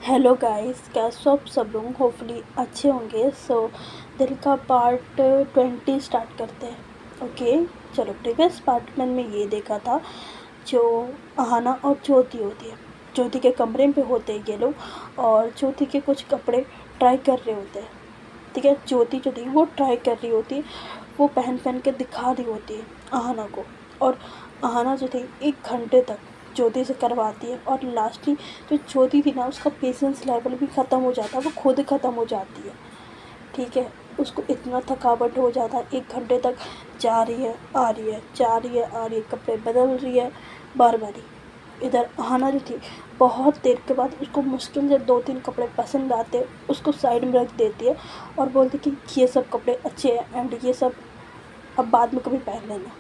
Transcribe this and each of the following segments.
Hello guys, कैसे हो आप सब लोग। होपफुली अच्छे होंगे। दिल का पार्ट 20 स्टार्ट करते हैं। ओके, चलो। प्रीवियस पार्ट में ये देखा था जो अहाना और ज्योति होती है। ज्योति के कमरे में होते हैं ये लोग और ज्योति के कुछ कपड़े ट्राई कर रहे होते हैं। ठीक है, ज्योति जो थी वो ट्राई कर रही होती है, वो पहन पहन के दिखा रही होती है अहाना को। और अहाना जो थी 1 घंटे तक ज्योति से करवाती है और लास्टली जो ज्योति थी ना, उसका पेशेंस लेवल भी ख़त्म हो जाता है, वो खुद ख़त्म हो जाती है। ठीक है, उसको इतना थकावट हो जाता है, 1 घंटे तक जा रही है आ रही है, जा रही है आ रही है, कपड़े बदल रही है बार बार ही। इधर अहाना जो थी बहुत देर के बाद उसको मुश्किल से 2-3 कपड़े पसंद आते, उसको साइड में रख देती है और बोलती कि ये सब कपड़े अच्छे हैं एंड ये सब अब बाद में कभी पहन लेना।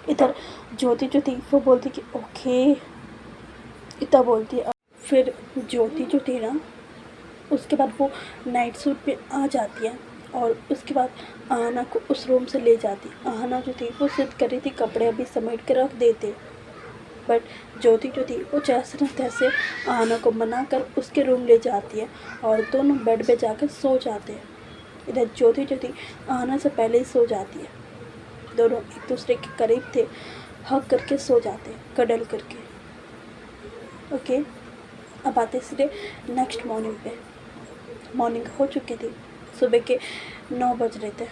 इधर ज्योति जो थी वो बोलती कि ओके, इतना बोलती है। फिर ज्योति जो थी ना, उसके बाद वो नाइट सूट पे आ जाती है और उसके बाद आहना को उस रूम से ले जाती। आहना जो थी वो जिद कर रही थी कपड़े अभी समेट के रख देते, बट ज्योति जो थी वो जैसे न तैसे आहना को मना कर उसके रूम ले जाती है और दोनों बेड पे जाकर सो जाते हैं। इधर ज्योति जो थी आहना से पहले ही सो जाती है। दोनों एक दूसरे के करीब थे, हग करके सो जाते हैं, कडल करके। ओके, अब आते सीधे नेक्स्ट मॉर्निंग पे। मॉर्निंग हो चुकी थी, सुबह के 9 बज रहे थे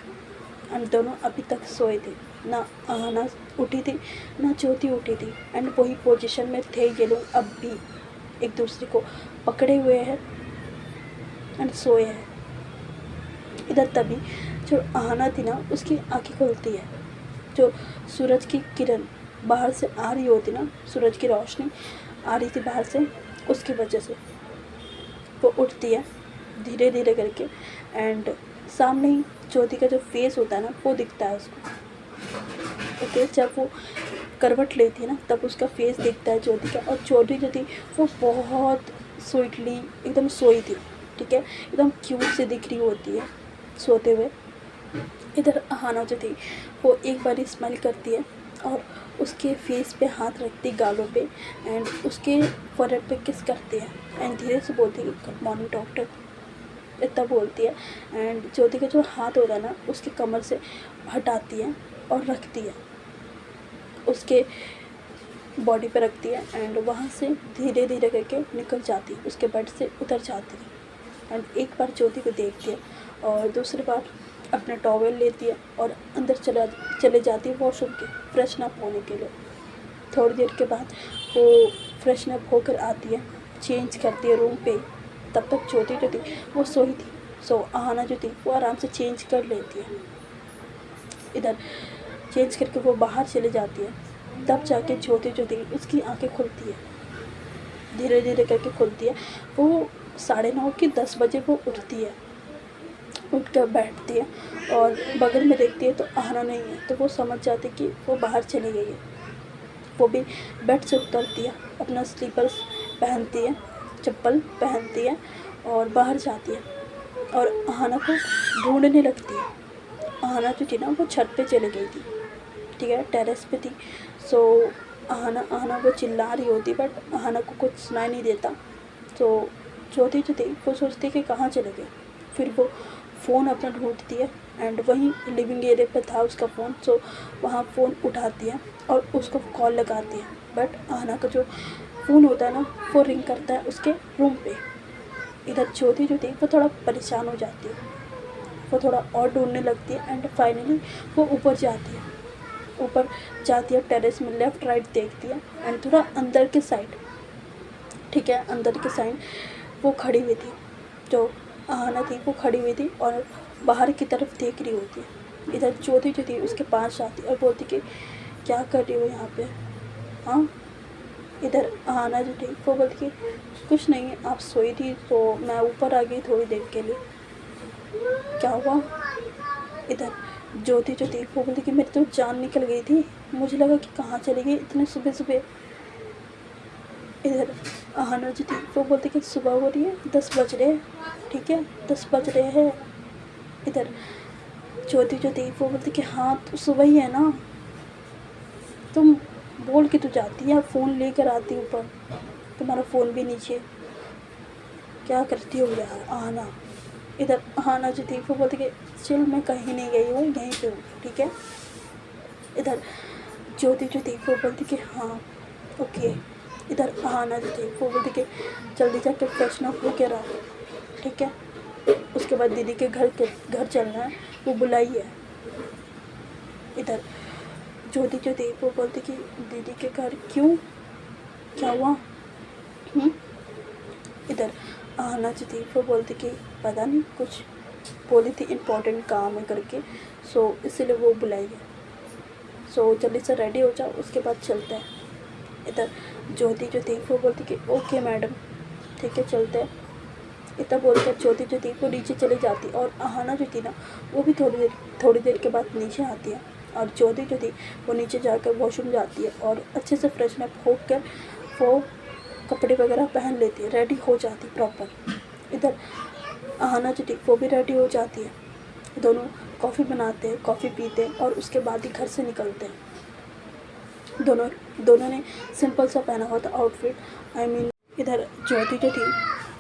एंड दोनों अभी तक सोए थे। ना आहना उठी थी ना ज्योति उठी थी एंड वही पोजीशन में थे ये लोग अब भी, एक दूसरे को पकड़े हुए हैं एंड सोए हैं। इधर तभी जो आहना थी ना, उसकी आंखें खुलती है। जो सूरज की किरण बाहर से आ रही होती ना, सूरज की रोशनी आ रही थी बाहर से, उसकी वजह से वो उठती है धीरे धीरे करके एंड सामने ही ज्योति का जो फेस होता है ना, वो दिखता है उसको। ओके, जब वो करवट लेती है ना, तब उसका फेस दिखता है ज्योति का। और ज्योति जो थी वो बहुत स्वीटली एकदम सोई थी। ठीक है, एकदम क्यूट से दिख रही होती है सोते हुए। इधर अहाना जो थी वो एक बार स्माइल करती है और उसके फेस पे हाथ रखती, गालों पे, एंड उसके फोrehead पे किस करती है एंड धीरे से बोलती है गुड मॉर्निंग डॉक्टर, इतना बोलती है। एंड ज्योति का जो हाथ होता है ना, उसकी कमर से हटाती है और रखती है, उसके बॉडी पे रखती है एंड वहाँ से धीरे धीरे करके निकल जाती है, उसके बेड से उतर जाती है। एंड एक बार ज्योति को देखती है और दूसरी बार अपना टॉवेल लेती है और अंदर चले जाती है वॉशरूम के फ्रेशन अप होने के लिए। थोड़ी देर के बाद वो फ्रेशन अप होकर आती है, चेंज करती है रूम पे। तब तक ज्योति जो थी वो सोई थी, सो आहना जो थी वो आराम से चेंज कर लेती है। इधर चेंज करके वो बाहर चली जाती है, तब जाके ज्योति जो थी उसकी आंखें खुलती है, धीरे धीरे करके खुलती है। वो 9:30 की 10 बजे वो उठती है, उठ कर बैठती है और बगल में देखती है तो आहना नहीं है, तो वो समझ जाती है कि वो बाहर चली गई है। वो भी बेड से उतरती है, अपना स्लीपर्स पहनती है, चप्पल पहनती है और बाहर जाती है और आहना को ढूंढने लगती है। आहना जो थी ना वो छत पे चली गई थी, ठीक है, टेरेस पे थी। सो आहना वो चिल्ला रही होती, बट आहना को कुछ सुनाई नहीं देता। तो ज्योति जो थी वो सोचती कि कहाँ चले गए। फिर वो फ़ोन अपना ढूंढती है एंड वहीं लिविंग एरिया पे था उसका फ़ोन। सो वहाँ फ़ोन उठाती है और उसको कॉल लगाती है, बट आहना का जो फ़ोन होता है ना, वो रिंग करता है उसके रूम पे। इधर ज्योति जो थी वो थोड़ा परेशान हो जाती है, वो थोड़ा और ढूंढने लगती है एंड फाइनली वो ऊपर जाती है। ऊपर जाती है, टेरेस में लेफ़्ट राइट देखती है एंड थोड़ा अंदर के साइड, ठीक है, अंदर के साइड वो खड़ी हुई थी। जो आहना थी वो खड़ी हुई थी और बाहर की तरफ देख रही होती है। इधर ज्योति जो थी उसके पास जाती और बोलती कि क्या कर रही हो यहाँ पे, हाँ। इधर आहना जो थी वो बोलती कि कुछ नहीं, आप सोई थी तो मैं ऊपर आ गई थोड़ी देर के लिए, क्या हुआ। इधर ज्योति जो थी वो बोलती कि मेरी तो जान निकल गई थी, मुझे लगा कि कहाँ चली गई इतने सुबह सुबह। इधर आहना जो थी वो बोलती कि सुबह हो रही है, 10 बज रहे हैं, ठीक है, 10 बज रहे हैं। इधर ज्योति जो थी वो बोलती कि हाँ तो सुबह ही है ना, तुम बोल के तो जाती है, फ़ोन लेकर आती ऊपर, तुम्हारा फ़ोन भी नीचे, क्या करती हो यार, आना। इधर आना जो थी वो बोलती कि चल मैं कहीं नहीं गई हूँ, यहीं पे हूँ, ठीक है। इधर ज्योति जो थी वो बोलती कि हाँ ओके। इधर आना जो थी वो बोलती कि जल्दी जाके फ्रेशन अप होके रहो, ठीक है। उसके बाद दीदी के घर चलना है, वो बुलाई है। इधर ज्योति जो थी वो बोलती कि दीदी के घर क्यों, क्या हुआ? इधर आना जो थी वो बोलती कि पता नहीं, कुछ बोली थी इम्पोर्टेंट काम है करके, सो इसीलिए वो बुलाई है। सो जल्दी से रेडी हो जाओ, उसके बाद चलते हैं। इधर ज्योति जो थी वो बोलती कि ओके मैडम, ठीक है चलते हैं। इतना बोलकर ज्योति जो थी वो नीचे चली जाती, और आहाना जो थी ना वो भी थोड़ी देर के बाद नीचे आती है। और ज्योति जो थी वो नीचे जाकर वॉशरूम जाती है और अच्छे से फ्रेशन अप होकर वो कपड़े वगैरह पहन लेती है, रेडी हो जाती प्रॉपर। इधर आहाना जो थी वो भी रेडी हो जाती है। दोनों कॉफ़ी बनाते हैं, कॉफ़ी पीते हैं और उसके बाद ही घर से निकलते हैं। दोनों ने सिंपल सा पहना हुआ था आउटफिट। इधर ज्योति जो थी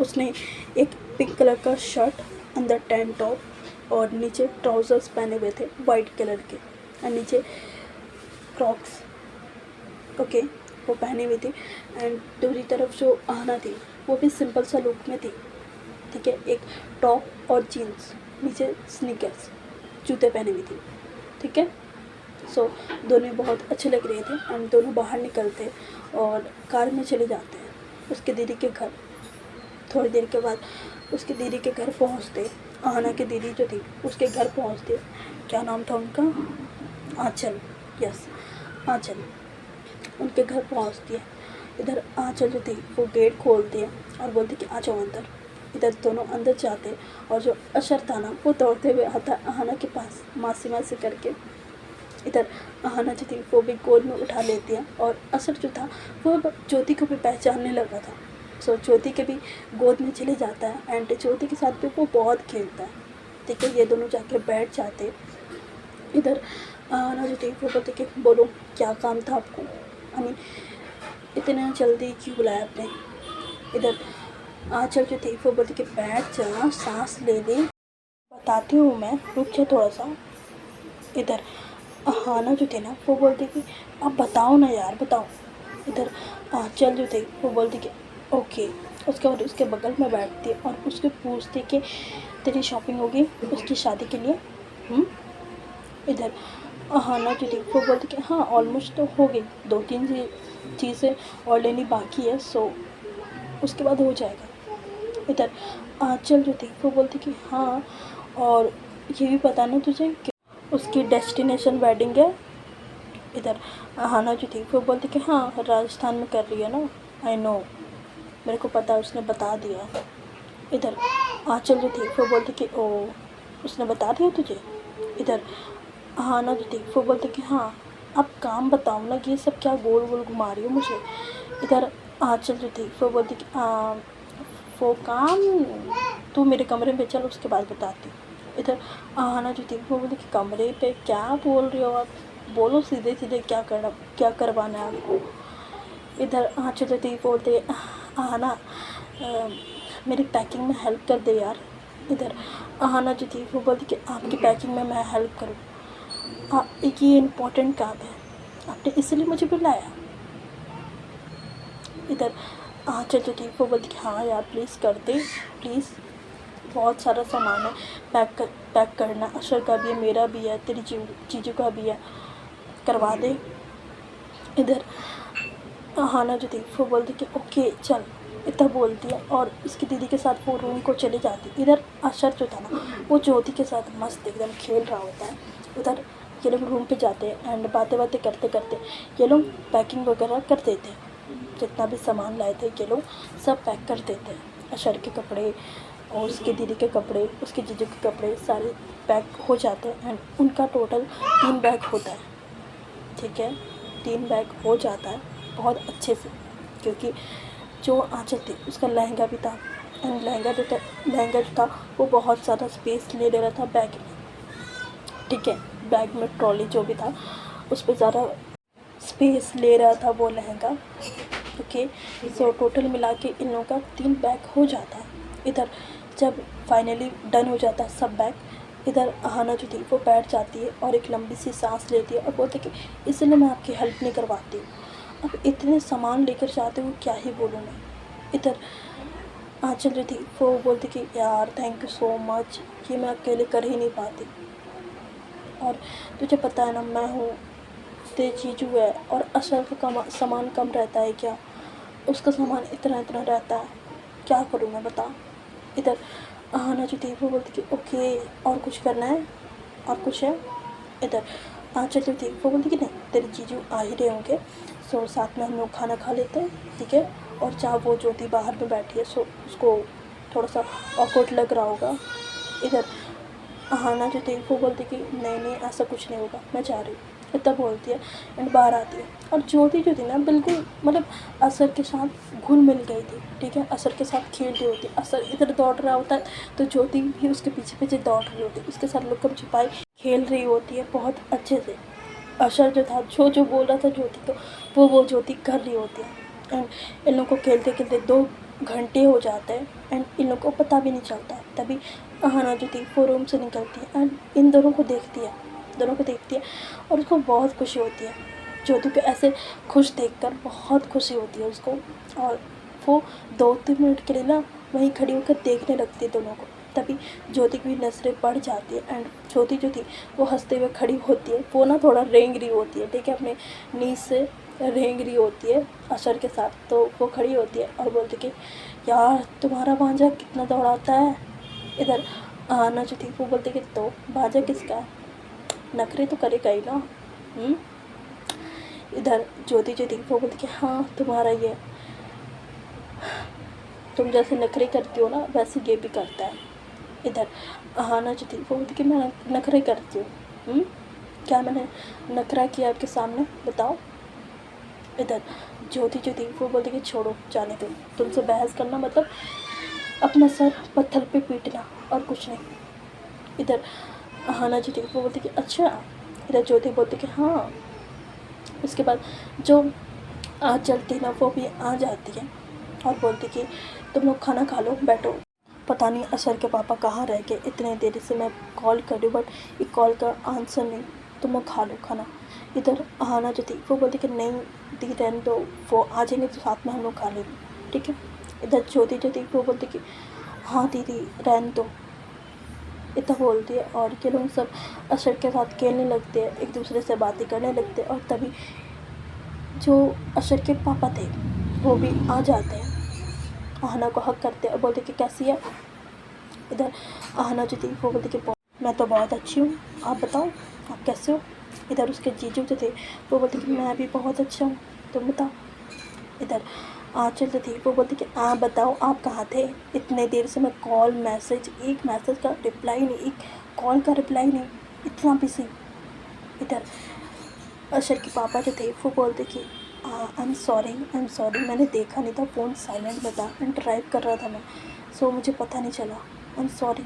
उसने एक पिंक कलर का शर्ट, अंदर टैंक टॉप और नीचे ट्राउज़र्स पहने हुए थे वाइट कलर के, और नीचे क्रॉक्स, ओके, वो पहनी हुई थी। एंड दूसरी तरफ जो आहाना थी वो भी सिंपल सा लुक में थी, ठीक है। एक टॉप और जीन्स, नीचे स्नीकर्स, जूते पहने हुई थी, ठीक है। सो दोनों बहुत अच्छे लग रहे थे। एंड दोनों बाहर निकलते और कार में चले जाते हैं उसके दीदी के घर। थोड़ी देर के बाद उसके दीदी के घर पहुंचते, आहाना की दीदी जो थी उसके घर पहुंचते। क्या नाम था उनका? आंचल, यस आंचल। उनके घर पहुंचती है। इधर आंचल जो थी वो गेट खोलती है और बोलती कि आ जाओ अंदर। इधर दोनों अंदर जाते और जो अशर था ना वो दौड़ते हुए आता आहाना के पास, मासी मासी करके। इधर आहाना जो थी वो भी गोद में उठा लेती है और असर जो था वो ज्योति को भी पहचानने लगा था। सो ज्योति के भी गोद में चले जाता है एंड ज्योति के साथ भी वो बहुत खेलता है, ठीक है। ये दोनों जाके बैठ जाते। इधर आहाना जो थी वो बोलती कि बोलो क्या काम था आपको, इतने जल्दी क्यों बुलाया आपने? इधर आंचल जो थी वो बोलती कि बैठ जा, सांस ले ले, बताती हूँ मैं, रुक जा थोड़ा सा। इधर आहाना जो थी ना वो बोलती कि अब बताओ ना यार, बताओ। इधर आंचल जो थी वो बोलती कि ओके। उसके बाद उसके बगल में बैठती और उसके पूछती कि तेरी शॉपिंग होगी उसकी शादी के लिए? इधर आहाना जो थी वो बोलती कि हाँ ऑलमोस्ट तो हो गई, 2-3 चीज़ें और लेनी बाकी है, सो उसके बाद हो जाएगा। इधर आंचल जो थी वो बोलती कि हाँ, और ये भी पता ना तुझे कि उसकी डेस्टिनेशन वेडिंग है। इधर आहाना जो थी वो बोलती कि हाँ राजस्थान में कर रही है ना, आई नो, मेरे को पता है, उसने बता दिया। इधर आंचल जो थी वो बोलती कि ओ उसने बता दिया तुझे? इधर आहाना जो थी वो बोलती कि हाँ अब काम बताओ ना, ये सब क्या गोल गोल घुमा रही हो मुझे। इधर आंचल जो थी वो बोलती कि वो काम तू मेरे कमरे में चल, उसके बाद बताती। इधर आहाना जो थी वो बोलती कि कमरे पे क्या बोल रही हो आप, बोलो सीधे सीधे क्या करवाना है आपको। इधर आंचल जो थी बोलते आहाना मेरी पैकिंग में हेल्प कर दे यार। इधर आहाना जो थी वो बोलती कि आपकी पैकिंग में मैं हेल्प करूँ? ये इम्पोर्टेंट काम है, आपने इसलिए मुझे बुलाया? इधर आंचल जो थी वो बोलती कि हाँ यार प्लीज़ कर दे, प्लीज़, बहुत सारा सामान है, पैक करना, अशर का भी है, मेरा भी है, तेरी चीज़ों का भी है, करवा दे। इधर आहाना जो थी वो बोलती कि ओके चल, इतना बोलती है और इसकी दीदी के साथ वो रूम को चली जाती। इधर अशर जो था ना वो ज्योति के साथ मस्त एकदम खेल रहा होता है। उधर ये लोग रूम पे जाते हैं एंड बातें करते करते ये लोग पैकिंग वगैरह कर देते हैं। जितना भी सामान लाए थे ये लोग सब पैक कर देते हैं। अशर के कपड़े और उसकी दीदी के कपड़े, उसके जीजू के कपड़े सारे पैक हो जाते हैं एंड उनका टोटल 3 बैग होता है, ठीक है। 3 बैग हो जाता है बहुत अच्छे से, क्योंकि जो आंचल थी उसका लहंगा भी था एंड लहंगा जो था वो बहुत ज़्यादा स्पेस ले रहा था बैग में, ठीक है। बैग में ट्रॉली जो भी था उस पर ज़्यादा स्पेस ले रहा था वो लहंगा, ओके। सो टोटल मिला के इन लोगों का 3 बैग हो जाता है। इधर जब फाइनली डन हो जाता है सब बैग, इधर अहाना जो थी वो बैठ जाती है और एक लंबी सी सांस लेती है और बोलती कि इसलिए मैं आपकी हेल्प नहीं करवाती हूँ। अब इतने सामान लेकर जाते हुए क्या ही बोलूँ मैं। इधर आंचल जो थी वो बोलती कि यार थैंक यू सो मच, ये मैं अकेले कर ही नहीं पाती। और तुझे पता है ना, मैं हूँ, तेरे जीजू है, और अशर का सामान कम रहता है क्या? उसका सामान इतना इतना रहता है, क्या करूँ मैं बता। इधर अहाना जो थी वो बोलती कि ओके, और कुछ करना है, और कुछ है। इधर आंचल जो थी वो बोलती कि नहीं, तेरे जीजू आ ही रहे होंगे, सो साथ में हम लोग खाना खा लेते हैं, ठीक है। और जहाँ वो ज्योति बाहर में बैठी है, सो उसको थोड़ा सा ऑकवर्ड लग रहा होगा। इधर अहाना जो थी वो बोलती कि नहीं नहीं, ऐसा कुछ नहीं होगा, मैं जा रही हूँ, इतना बोलती है। एंड बाहर आती है और ज्योति जो थी ना बिल्कुल मतलब असर के साथ घुल मिल गई थी, ठीक है। असर के साथ खेल रही होती, असर इधर दौड़ रहा होता है तो ज्योति भी उसके पीछे पीछे दौड़ रही होती, उसके साथ लुकम छिपाई खेल रही होती है बहुत अच्छे से। असर जो था जो जो बोल रहा था ज्योति को वो ज्योति कर रही होती है। एंड इन लोगों को खेलते खेलते 2 घंटे हो जाते हैं एंड इन लोगों को पता भी नहीं चलता है। तभी अहाना जो थी वो रूम से निकलती है एंड इन दोनों को देखती है, दोनों को देखती है और उसको बहुत खुशी होती है। ज्योति को ऐसे खुश देखकर बहुत खुशी होती है उसको, और वो 2-3 मिनट के लिए ना वहीं खड़ी होकर देखने लगती है दोनों को। तभी ज्योति की भी नज़रें बढ़ जाती है एंड ज्योति जो थी वो हंसते हुए खड़ी होती है। वो ना थोड़ा रेंग रही होती है, ठीक है, अपने नीज से रेंग रही होती है असर के साथ। तो वो खड़ी होती है और बोलती कि यार तुम्हारा भांजा कितना दौड़ाता है। इधर आना जो थी वो बोलती कि तो भांजा किसका है, नखरे तो करेगा ही ना। इधर ज्योति जो थी वो बोलती कि हाँ तुम्हारा ये, तुम जैसे नखरे करती हो ना वैसे ये भी करता है। इधर अहाना जो थी वो बोलती कि मैं नखरे करती हूँ। क्या मैंने नखरा किया आपके सामने, बताओ। इधर ज्योति जो थी वो बोलती कि छोड़ो जाने दो, तुमसे बहस करना मतलब अपना सर पत्थर पे पीटना और कुछ नहीं। इधर अहाना जो थी वो बोलती कि अच्छा। इधर ज्योति बोलती कि हाँ। उसके बाद जो आंचल थी ना वो भी आ जाती है और बोलती कि तुम लोग खाना खा लो, बैठो। पता नहीं असर के पापा कहाँ रह गए, इतने देर से मैं कॉल कर रही हूँ बट एक कॉल का आंसर नहीं, तुम लोग खा लो खाना। इधर अहाना जो थी वो बोलती कि नहीं दी रहने दो, वो आ जाएंगे तो साथ में हम लोग खा लेंगे, ठीक है। इधर ज्योति जो थी वो बोलती कि हाँ दीदी रहने दो, इतना बोलती है। और ये लोग सब असर के साथ खेलने लगते हैं, एक दूसरे से बातें करने लगते हैं। और तभी जो असर के पापा थे वो भी आ जाते हैं, अहाना को हक करते हैं और बोलते कि कैसी है। इधर अहाना जो थी वो बोलती कि मैं तो बहुत अच्छी हूँ, आप बताओ आप कैसे हो। इधर उसके जीजू जो थे वो बोलते कि मैं भी बहुत अच्छा हूँ, तुम बताओ। इधर आंचल जो थी वो बोलती कि आप बताओ आप कहाँ थे, इतने देर से मैं कॉल मैसेज, एक मैसेज का रिप्लाई नहीं, एक कॉल का रिप्लाई नहीं, इतना बिजी। इधर अशर के पापा जो थे वो बोलते कि आई एम सॉरी, मैंने देखा नहीं था, फ़ोन साइलेंट में था एंड ड्राइव कर रहा था मैं, सो मुझे पता नहीं चला, आई एम सॉरी।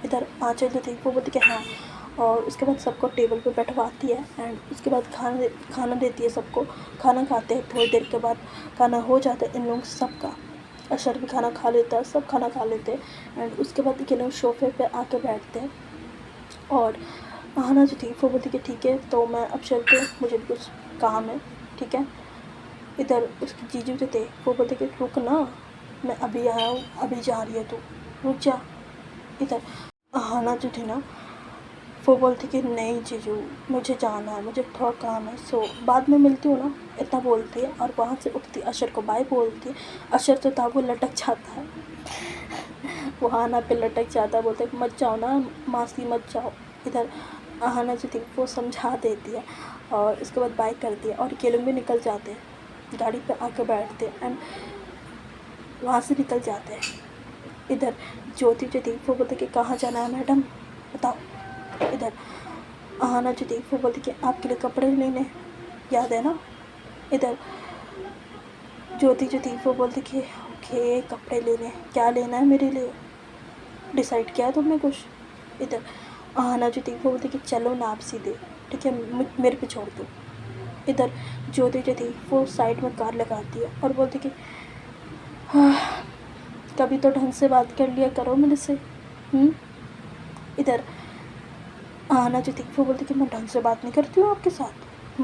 इधर आंचल जो थी वो बोलती कि हाँ। और उसके बाद सबको टेबल पे बैठवाती है एंड उसके बाद खाना देती है सबको। खाना खाते हैं, थोड़ी देर के बाद खाना हो जाता है इन लोग सबका। अशर भी खाना खा लेता है, सब खाना खा लेते हैं एंड उसके बाद ये लोग सोफे पे आके बैठते हैं। और अहाना जो थी वो बोलती कि ठीक है तो मैं अब चलती हूँ, मुझे भी कुछ काम है, ठीक है। इधर उसके जीजू जो थे वो बोलते कि रुक ना, मैं अभी आया हूँ, अभी जा रही है तू, रुक जा। इधर अहाना जो थी ना वो बोलती कि नहीं जीजू मुझे जाना है, मुझे थोड़ा काम है, सो बाद में मिलती हूँ ना, इतना बोलती है। और वहाँ से उठती अशर को बाय बोलती है। अशर तो था वो लटक जाता है वो अहाना पे लटक जाता है, बोलते मत जाओ ना मासी मत जाओ। इधर अहाना जो थी वो समझा देती है और उसके बाद बाय करती है और ये लोग भी निकल जाते हैं, गाड़ी पे आके बैठते हैं एंड वहाँ से निकल जाते हैं। इधर ज्योति जो थी वो बोलती कि कहाँ जाना है मैडम बताओ। इधर अहाना जो थी वो बोलती कि आपके लिए कपड़े लेने, याद है ना। इधर ज्योति जो थी वो बोलती कि ओके कपड़े लेने, क्या लेना है मेरे लिए, डिसाइड किया तुमने कुछ। इधर अहाना जो थी वो बोलती कि चलो ना आप सीधे, ठीक है, मेरे पे छोड़ दो। इधर ज्योति जो थी वो साइड में कार लगाती है और बोलती कि हाँ कभी तो ढंग से बात कर लिया करो मेरे से। इधर आना जो थी वो बोलती कि मैं ढंग से बात नहीं करती हूँ आपके साथ।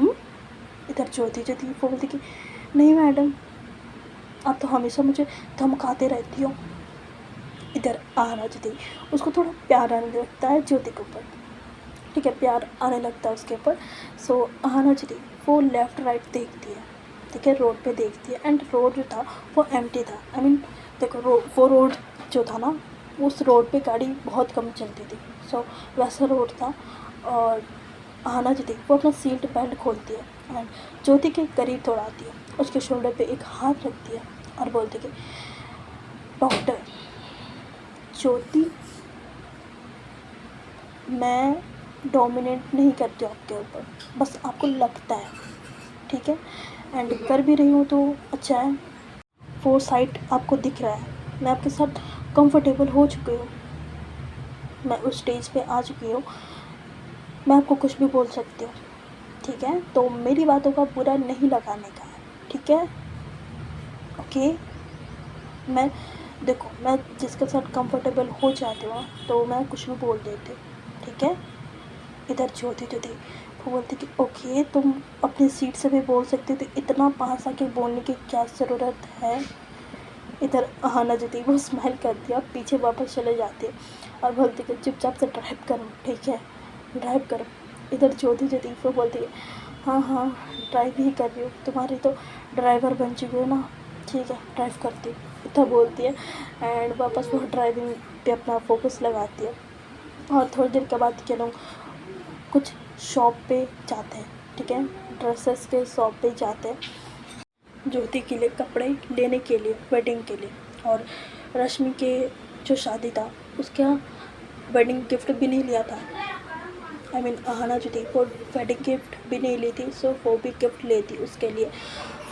इधर ज्योति जो थी वो बोलती कि नहीं मैडम, आप तो हमेशा मुझे धमकाते रहती हो। इधर आना जो थी उसको थोड़ा प्यार आने लगता है ज्योति के ऊपर, ठीक है, प्यार आने लगता है उसके ऊपर। सो आना जो थी वो लेफ़्ट राइट देखती है, ठीक है, रोड पे देखती है, एंड रोड जो था वो एम्प्टी था। आई मीन देखो वो रोड जो था ना, उस रोड पे गाड़ी बहुत कम चलती थी। सो वैसा रोड था। और आना जो थी वो अपना सीट बेल्ट खोलती है एंड ज्योति के करीब थोड़ा आती है, उसके शोल्डर पे एक हाथ रखती है और बोलती कि डॉक्टर ज्योति, मैं डोमिनेट नहीं करती हूँ आपके ऊपर, बस आपको लगता है, ठीक है, एंड कर भी रही हूँ तो अच्छा है। वो साइड आपको दिख रहा है, मैं आपके साथ कंफर्टेबल हो चुकी हूँ, मैं उस स्टेज पे आ चुकी हूँ, मैं आपको कुछ भी बोल सकती हूँ, ठीक है, तो मेरी बातों का बुरा नहीं लगाने का है, ठीक है, ओके। मैं देखो, मैं जिसके साथ कंफर्टेबल हो जाती हूँ तो मैं कुछ भी बोल देती हूँ, ठीक है। इधर ज्योति जो थी वो बोलती कि ओके, तुम अपनी सीट से भी बोल सकती थी, इतना पास आके बोलने की क्या ज़रूरत है। इधर आना जो थी वो स्माइल करती है और पीछे वापस चले जाती है और बोलती कि चुपचाप से ड्राइव करो, ठीक है, ड्राइव करो। इधर ज्योति जो थी वो बोलती है हाँ हाँ ड्राइव ही कर रही हूँ, तुम्हारी तो ड्राइवर बन चुकी हो ना, ठीक है ड्राइव करती हूँ, इतना बोलती है एंड वापस वो ड्राइविंग पे अपना फोकस लगाती है। और थोड़ी देर के बाद के लोग कुछ शॉप पे जाते हैं, ठीक है, ड्रेसेस के शॉप पे जाते हैं ज्योति के लिए कपड़े लेने के लिए, वेडिंग के लिए। और रश्मि के जो शादी था उसका वेडिंग गिफ्ट भी नहीं लिया था। आई मीन आहाना जो थी वो वेडिंग गिफ्ट भी नहीं ली थी, सो वो भी गिफ्ट लेती उसके लिए।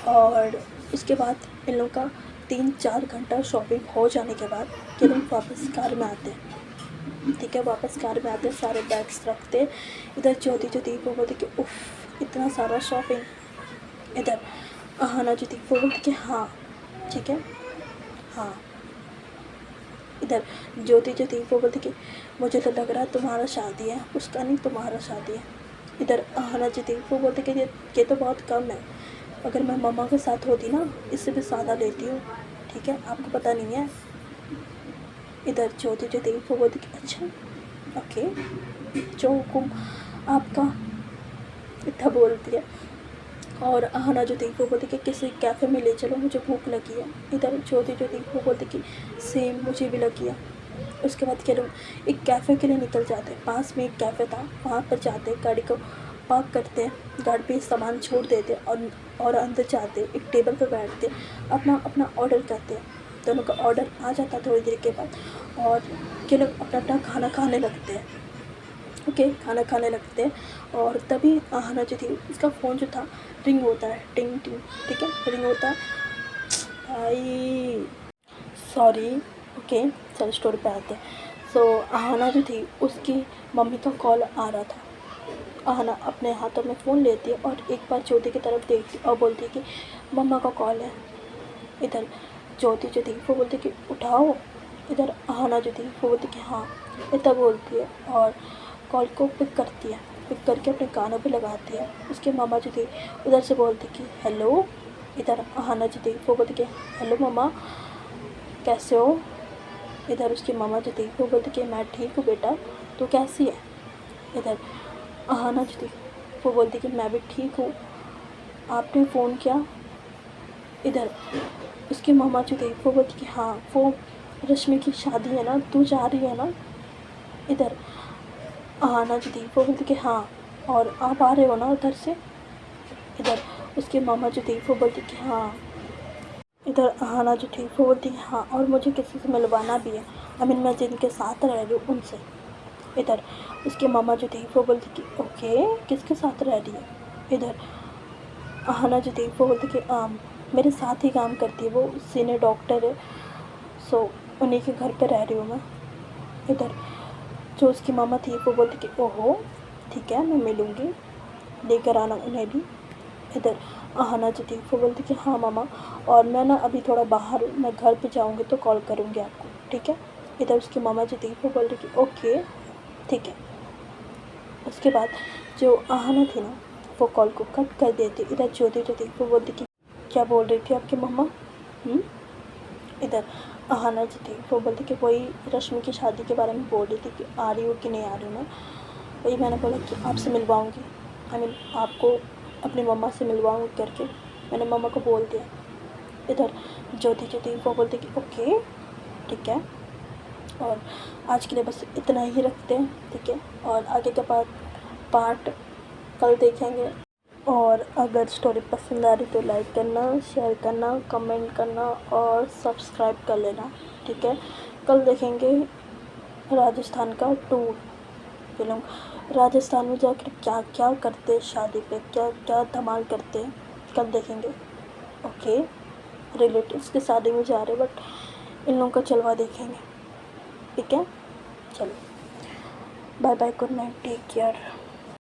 और उसके बाद इन लोगों का 3-4 घंटा शॉपिंग हो जाने के बाद ये लोग वापस कार में आते हैं, ठीक है, वापस कार में आते हैं, सारे बैग्स रखते। इधर ज्योति जो थी वो बोलती कि उफ इतना सारा शॉपिंग। इधर आहाना जो थी वो बोलती कि हाँ ठीक है हाँ। इधर ज्योति जो थी वो बोलती कि मुझे तो लग रहा है तुम्हारा शादी है, उसका नहीं, तुम्हारा शादी है। इधर आहाना जो थी वो बोलती कि ये तो बहुत कम है, अगर मैं मम्मा के साथ होती ना इससे भी ज़्यादा लेती हूँ, ठीक है, आपको पता नहीं है। इधर ज्योति जो थी वो बोलती कि अच्छा ओके, जो हुकुम आपका, इतना बोलती है। और आहाना जो थी वो बोलती कि किसी कैफ़े में ले चलो, मुझे भूख लगी है। इधर ज्योति जो थी वो बोलती कि सेम मुझे भी लगी है। उसके बाद के लोग एक कैफ़े के लिए निकल जाते हैं, पास में एक कैफ़े था, वहाँ पर जाते हैं, गाड़ी को पार्क करते हैं, गाड़ी पे सामान छोड़ देते हैं और अंदर जाते हैं, एक टेबल पर बैठते हैं, अपना अपना ऑर्डर करते हैं। दोनों का ऑर्डर आ जाता है थोड़ी देर के बाद और के लोग अपना अपना खाना खाने लगते हैं, ओके, खाना खाने लगते हैं। और तभी आहाना जो थी उसका फ़ोन जो था रिंग होता है, टिंग टिंग, ठीक है, रिंग होता है। भाई सॉरी, ओके, चलो स्टोरी पे आते हैं। सो आहाना जो थी उसकी मम्मी का कॉल आ रहा था। आहाना अपने हाथों में फ़ोन लेती है और एक बार ज्योति की तरफ देखती और बोलती है कि मम्मा का कॉल है। इधर ज्योति जो थी वो बोलती कि उठाओ। इधर आहाना जो थी वो बोलती कि हाँ, इतना बोलती है और कॉल को पिक करती है, पिक करके अपने कानों पे लगाती है। उसके मामा जो थी उधर से बोलती कि हेलो। इधर आहाना जो थी वो बोलती कि हेलो मम्मा, कैसे हो। इधर उसकी मामा जो थी वो बोलती कि मैं ठीक हूँ बेटा, तू कैसी है। इधर आहाना जो थी वो बोलती कि मैं भी ठीक हूँ, आपने फ़ोन किया। इधर उसकी मामा जो थी वो बोलती कि हाँ, वो रश्मि की शादी है ना, तू जा रही है ना। इधर आहाना जो थी वो बोलती कि हाँ, और आप आ रहे हो ना उधर से। इधर उसकी मामा जो थी वो बोलती कि हाँ। इधर आहाना जो थी वो बोलती कि हाँ, और मुझे किसी से मिलवाना भी है, आई मीन मैं जिनके साथ रह रही हूँ उनसे। इधर उसकी मामा जो थी वो बोलती कि ओके, किसके साथ रह रही है। इधर आहाना जो थी वो बोलती कि मेरे साथ ही काम करती है, वो सीनियर डॉक्टर है, सो उन्हीं के घर पे रह रही हूँ मैं। इधर जो उसकी मामा थी वो बोलती कि ओहो ठीक है, मैं मिलूँगी, लेकर आना उन्हें भी। इधर अहाना जतीफ़, वो बोलती कि हाँ मामा, और मैं ना अभी थोड़ा बाहर हूँ, मैं घर पे जाऊँगी तो कॉल करूँगी आपको, ठीक है। इधर उसकी मामा जतीफ़ वो बोल रही कि ओके ठीक है। उसके बाद जो अहाना थी ना वो कॉल को कट कर देती। इधर ज्योति जतीफ़ वो बोलती कि क्या बोल रही थी आपकी मम्मा? इधर अहाना जी थी वो बोलती कि वही रश्मि की शादी के बारे में बोल रही थी कि आ रही हो कि नहीं आ रही हूँ मैं। वही मैंने बोला कि आपसे मिलवाऊँगी, आई मीन आपको अपनी मम्मा से मिलवाऊँगी करके मैंने मम्मा को बोल दिया। इधर ज्योति जो थी वो बोलती कि ओके ठीक है, और आज के लिए बस इतना ही रखते हैं, ठीक है। और आगे का पार्ट कल देखेंगे। और अगर स्टोरी पसंद आ रही तो लाइक करना, शेयर करना, कमेंट करना और सब्सक्राइब कर लेना, ठीक है। कल देखेंगे राजस्थान का टूर। ये लोग राजस्थान में जाकर क्या क्या करते हैं, शादी पे क्या क्या धमाल करते हैं, कल देखेंगे। ओके, रिलेटिव्स की शादी में जा रहे बट इन लोगों का चलवा देखेंगे, ठीक है। चलो bye bye, good night, take care.